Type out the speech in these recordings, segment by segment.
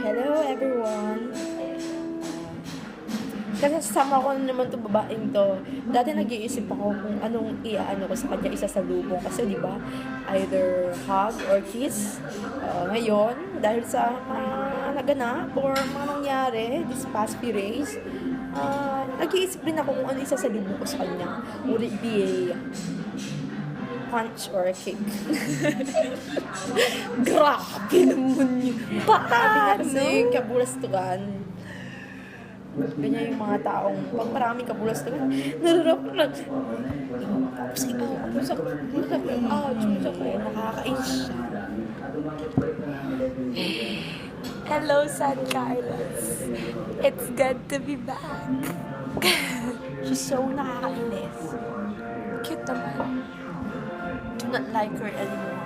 Hello everyone! Kasi sama ko naman to babaeng to. Dati nag-iisip ako kung anong iaano ko sa kanya, isasalubong. Kasi di ba either hug or kiss. Ngayon, dahil sa mga naganap or mga nangyari this past few days, nag-iisip din ako kung ano isasalubong ko sa kanya. Would it be a punch or a kick? Grabe naman yun. Paano? Kasi kabulastugan. Ganyan yung mga taong pag maraming kabulastugan, nararap lang. Nakakainis siya. Hello, San Carlos. It's good to be back. She's so nakakainis. Cute naman. Do not like her anymore.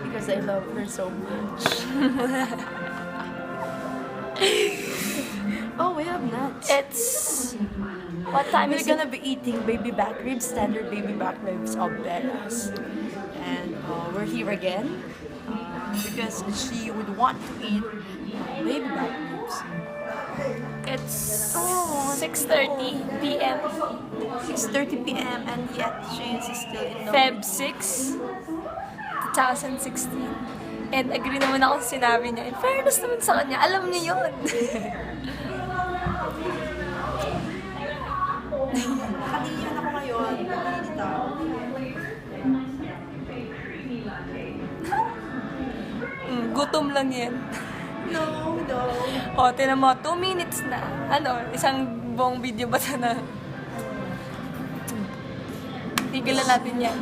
Because I love her so much. Oh, we have nuts. It's... What time We're is it? gonna be eating baby back ribs, standard baby back ribs of Bella's. And we're here again because she would want to eat baby back ribs. It's 6:30 p.m. 6:30 p.m. and yet she is still in the Feb 6, 2016. And agree naman ako sa sinabi niya. In fairness naman sa kanya, alam niya yun. Nakatiyan ako ngayon. Dito. Gutom lang yan. No. O, tinan mo, 2 minutes na. Ano, isang buong video ba ito na? Tigilan natin yan.